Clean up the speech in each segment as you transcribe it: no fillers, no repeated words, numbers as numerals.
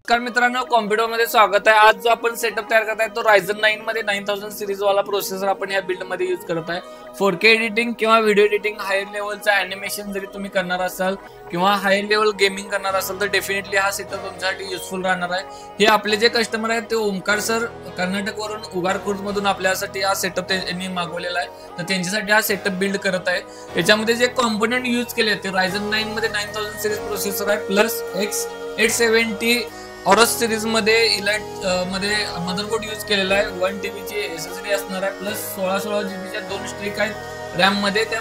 नमस्कार मित्रांनो, कॉम्प्युटर मध्ये स्वागत आहे। आज जो आपण सेटअप तयार करत आहे तो Ryzen 9 मध्ये 9000 सीरीज वाला प्रोसेसर आपण या बिल्ड मध्ये यूज करत आहे। 4K एडिटिंग किंवा व्हिडिओ एडिटिंग, हायर लेवलचा ॲनिमेशन जरी तुम्ही करणार असाल किंवा हायर लेवल गेमिंग करणार असाल तर डेफिनेटली हा सेटअप तुमच्यासाठी युजफुल राहणार आहे। हे आपले जे कस्टमर आहेत ते ओमकार सर कर्नाटक वरून उगारकुर्द मधून आपल्यासाठी हा सेटअप त्यांनी मागवलेला आहे, तर त्यांच्यासाठी हा सेटअप बिल्ड करत आहे। याच्यामध्ये जे कॉम्पोनंट यूज केले ते Ryzen 9 मध्ये 9000 सीरीज प्रोसेसर आहे प्लस X870 ऑरस सीरीज मध्ये इलाइट मध्ये मदरबोर्ड यूज केलेला आहे। 1 TB ची SSD असणार आहे प्लस 16 GB च्या 2 स्ट्रिक आहेत रॅम मध्ये, त्या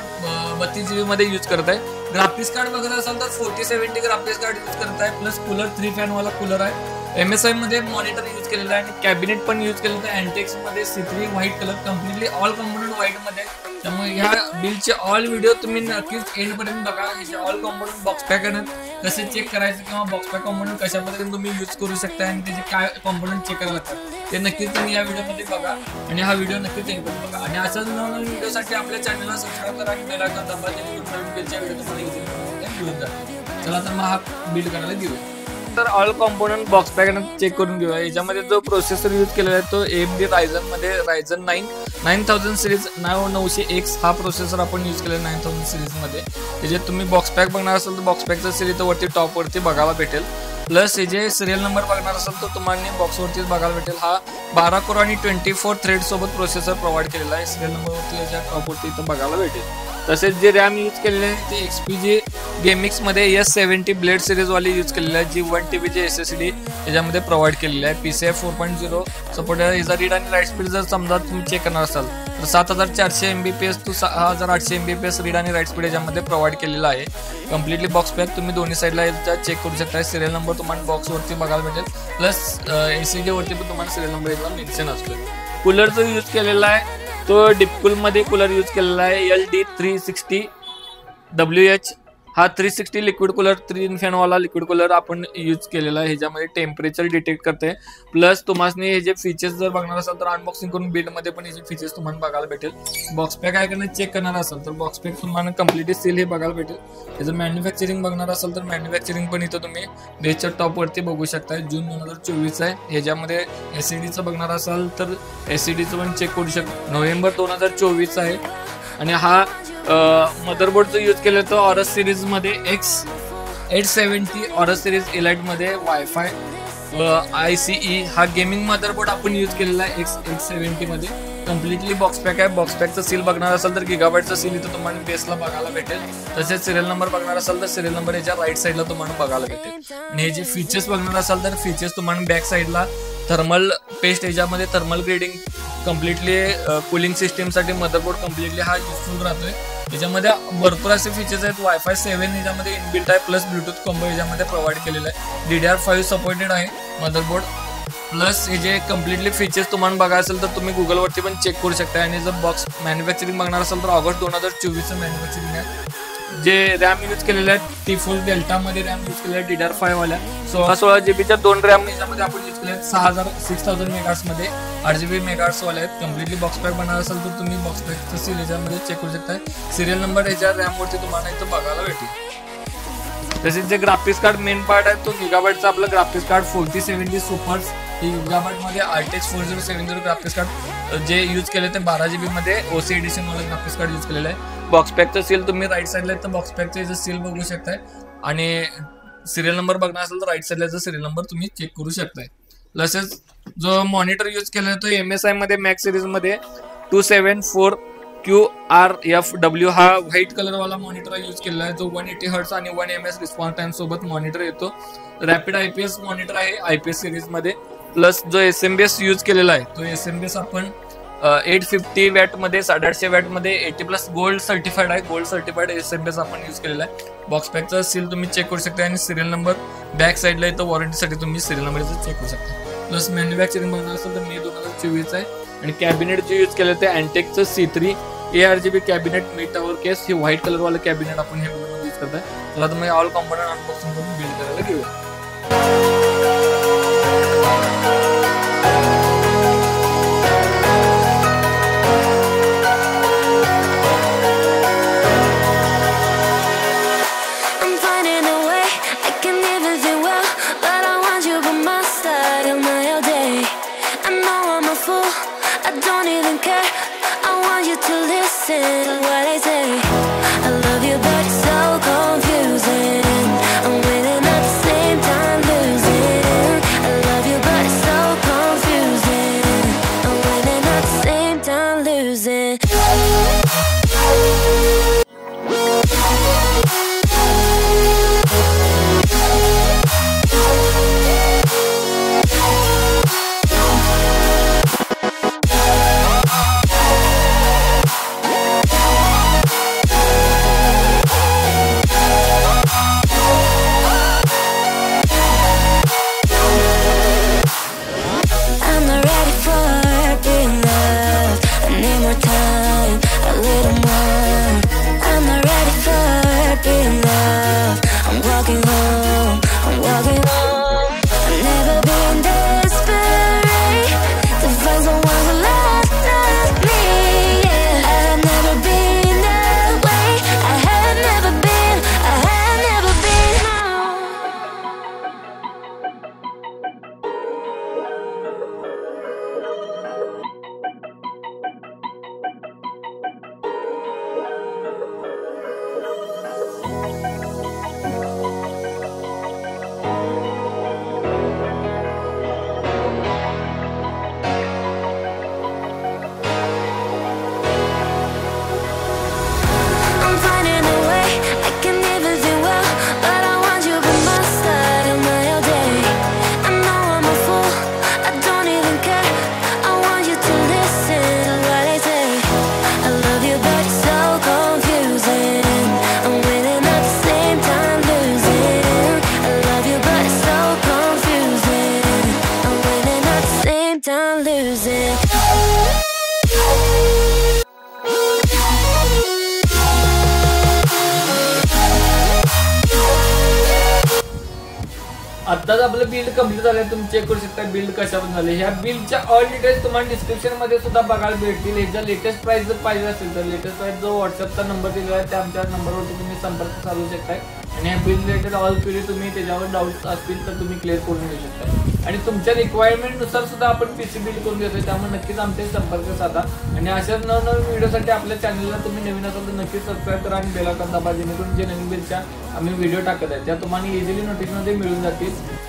32 GB मध्ये यूज करत आहे। ग्राफिक्स कार्ड बघत असाल तर 4070 ग्राफिक्स कार्ड यूज करत आहे प्लस कूलर 3 फॅन वाला कूलर आहे। MSI मध्ये मॉनिटर यूज केलेला आहे आणि कॅबिनेट पण यूज केलेलं आहे अँटेक्स मध्ये C3 white colour, completely all component white मध्ये। त्यामुळे ह्या बिलचे ऑल व्हिडिओ तुम्ही नक्कीच एंड पर्यंत बघा। ह्याचे ऑल कंपोनंट बॉक्स पॅक कसे चेक करायचं किंवा बॉक्स पॅक कंपोनंट कशा पद्धतीने तुम्ही यूज करू शकता आणि त्याचे काय कंपोनंट चेक करायला लागतात ते नक्कीच तुम्ही या व्हिडिओमध्ये बघा आणि हा व्हिडिओ नक्कीच एंड पर्यंत बघा। आणि अशाच नवीन व्हिडिओसाठी आपल्या चॅनलला सबस्क्राईब करा आणि बेल आयकॉन दाबा जेणेकरून नवीन बिलच्या व्हिडिओ तुम्हाला येऊन जातील। चला तर मग हा बिल्ड करायला घेऊया। तर all component box pack check करून घेऊया। याच्यामध्ये जो प्रोसेसर यूज केलेला आहे तो AMD Ryzen मध्ये Ryzen 9 9000 सिरीज 900X हा प्रोसेसर आपण यूज केलेला 9000 सिरीज मध्ये। त्याच्यात तुम्ही बॉक्स पॅक बघणार असाल तर बॉक्स पॅकचा सिरीज वरती टॉप वरती बघायला भेटेल, प्लस हे जे सिरियल नंबर बघणार असाल तर तुम्हाला बॉक्स वरतीच बघायला भेटेल। हा 12 कोर आणि 24 थ्रेड सोबत प्रोसेसर प्रोव्हाइड केलेला आहे। सिरियल नंबर वरती याच्या टॉप वरती इथं बघायला भेटेल। तसेच जे रॅम यूज केलेले आहे ते XPG गेमिक्स मध्ये S70 ब्लेड सिरीज वाली यूज केलेली आहे, जी 1 TB ची SSD याच्यामध्ये प्रोव्हाइड केलेली आहे। PCI 4.0 सपोर्ट आहे। याचा रीड आणि राईट स्पीड जर समजा तुम्ही चेक करणार असाल तर 7400 MBps to 6800 MBps रीड आणि राईट स्पीड याच्यामध्ये प्रोव्हाइड केलेला आहे। कम्प्लिटली बॉक्स पॅक तुम्ही दोन्ही साईडला याचा चेक करू शकता। सिरियल नंबर तुम्हाला बॉक्स वरती बघायला भेटेल, प्लस LCD वरती पण तुम्हाला सिरियल नंबर याचा मेन्शन असतो। कूलरचा यूज केलेला आहे तो डीपकूल मध्ये कूलर यूज केलेला आहे LD360 WH। हा 360 लिक्विड कूलर 3 फॅन वाला लिक्विड कूलर आपण यूज केलेला आहे। ह्याच्यामध्ये टेम्परेचर डिटेक्ट करते, प्लस तुम्हाला हे जे फीचर्स जर बघणार असाल तर अनबॉक्सिंग करून बिल्ड मध्ये पण याचे फीचर्स तुम्हाला बघायला भेटेल। बॉक्स पॅक आहे का चेक करणार असाल तर बॉक्स पॅक तुम्हाला कम्प्लिटली सील हे बघायला भेटेल। त्याचं मॅन्युफॅक्चरिंग बघणार असाल तर मॅन्युफॅक्चरिंग पण इथं तुम्ही बेसच्या टॉप वरती बघू शकता। जून 2024 आहे। ह्याच्यामध्ये SSDचं बघणार असाल तर SSDचं पण चेक करू शकता, नोव्हेंबर 2024 आहे। आणि हा मदरबोर्ड जो यूज केला तो ऑरस सिरीज मध्ये X870 ऑरस सिरीज इलाइट मध्ये वायफाय ICE हा गेमिंग मदरबोर्ड आपण यूज केलेला आहे X870 मध्ये। कम्प्लिटली बॉक्स पॅक आहे। बॉक्स पॅकचा सील बघणार असाल तर गिगाबाईटचा सील इथं तुम्हाला बेसला बघायला भेटेल। तसेच सिरियल नंबर बघणार असाल तर सिरियल नंबर याच्या राईट साईडला तुम्हाला बघायला भेटेल। आणि हे जे फीचर्स बघणार असाल तर फीचर्स तुम्हाला बॅक साईडला थर्मल पेस्ट याच्यामध्ये thermal grading completely cooling system साठी मदरबोर्ड कम्प्लिटली हा युजफुल राहतोय। याच्यामध्ये भरपूर असे फीचर्स आहेत। वायफाय 7 याच्यामध्ये इनबिल्ट आहे, प्लस ब्लूटूथ कॉम्बो याच्यामध्ये प्रोव्हाइड केलेला आहे। DDR5 सपोर्टेड आहे मदरबोर्ड, प्लस हे जे कम्प्लिटली फीचर्स तुम्हाला बघायला असेल तर तुम्ही गुगल वरती पण चेक करू शकता। आणि जर बॉक्स मॅन्युफॅक्चरिंग बघणार असाल तर ऑगस्ट 2024 मॅन्युफॅक्चरिंग आहे। जे रॅम यूज केलेले आहेत T4 डेल्टा मध्ये रॅम यूज केलेला आहे DDR5 वाल्या 16 GB च्या 2 रॅम याच्यामध्ये आपण यूज केले आहेत 6000 मेगाहर्ट्ज मध्ये 8 GB मेगाहर्ट्ज वाले आहेत। कम्प्लिटली बॉक्स पॅक बनणार असेल तर तुम्ही बॉक्स पॅकचं सील याच्यामध्ये चेक करू शकता। सिरियल नंबर याच्या रॅम वरती तुम्हाला इथं बघायला भेटेल। तसेच जे ग्राफिक्स कार्ड मेन पार्ट आहे तो गिगाबाईटचा आपलं ग्राफिक्स कार्ड 4070 सुपर गिगाबाईट मध्ये RTX 4070 ग्राफिक्स कार्ड जे यूज केले ते 12 GB मध्ये OC एडिशन वाला ग्राफिक्स कार्ड यूज केलेलं आहे। बॉक्स पॅकचं सील तुम्ही राईट साईडला तर बॉक्स पॅकचं सील बघू शकताय आणि सिरियल नंबर बघणार असेल तर राईट साईडला सिरियल नंबर तुम्ही चेक करू शकताय। तसेच जो मॉनिटर यूज केला तो MSI मध्ये मॅक्स सिरीज मध्ये 274QRFW हा व्हाईट कलर वाला मॉनिटर यूज केलेला आहे, जो 180 हर्ट्ज आणि 1 ms रिस्पॉन्स टाइम सोबत मॉनिटर येतो। रॅपिड IPS मॉनिटर आहे IPS सिरीज मध्ये, प्लस जो SMBS यूज केलेला आहे तो SMBS आपण 850 वॅट मध्ये 850 वॅट मध्ये 80+ गोल्ड सर्टिफाइड आहे। गोल्ड सर्टिफाइड SMBS आपण यूज केलेला आहे। बॉक्स पॅकचा सील तुम्ही चेक करू शकता आणि सिरियल नंबर बॅक साईडला येतो, वॉरंटीसाठी तुम्ही सिरियल नंबर चेक करू शकता। प्लस मॅन्युफॅक्चरिंग बघणार असेल तर मे 2024 आहे। आणि कॅबिनेट जे यूज केलं ते अँटेकचं C3 ARGB cabinet mid tower case, हे व्हाईट कलर वाला कॅबिनेट आपण हे यूज करताय। चला तुम्ही ऑल कंपोनंट अनबॉक्सिंग करून बिल्ड करायला घेऊया। I'm finding a way, I can never feel well, but I want you by my don't even care. I want you to listen to what I say. I love you, but it's so confusing. I'm winning at the same time losing. I love you, but it's so confusing. I'm winning at the same time losing. आताच आपलं build complete झालं. तुम्ही check करू शकता build कशा पण झाले. ह्या बिल्डच्या ऑल डिटेल्स तुम्हाला डिस्क्रिप्शन मध्ये सुद्धा बघायला भेटतील. ह्याच्या लेटेस्ट प्राइस जर पाहिजे असेल तर लेटेस्ट प्राइस जो व्हॉट्सअपचा नंबर दिलेला आहे त्या आमच्या नंबरवरती तुम्ही संपर्क साधू शकताय. आणि ह्या बिल्ड रिलेटेड ऑल क्वेरी तुम्ही त्याच्यावर डाऊट्स असतील तर तुम्ही क्लिअर करून घेऊ शकता. आणि तुमच्या रिक्वायरमेंट नुसार सुद्धा आपण पीसी बिल्ड करून देतोय. त्यामुळे नक्कीच आमचे संपर्क साधा. आणि अशाच नवनवीन व्हिडिओसाठी आपल्या चॅनलला तुम्ही नवीन असाल तर नक्कीच सबस्क्राईब करा आणि बेल आयकॉन दाबा, जेणेकरून जे नवीन बिलच्या आम्ही व्हिडिओ टाकत आहे त्या तुम्हाला इझिली नोटिफिकेशन मध्ये मिळून जातील.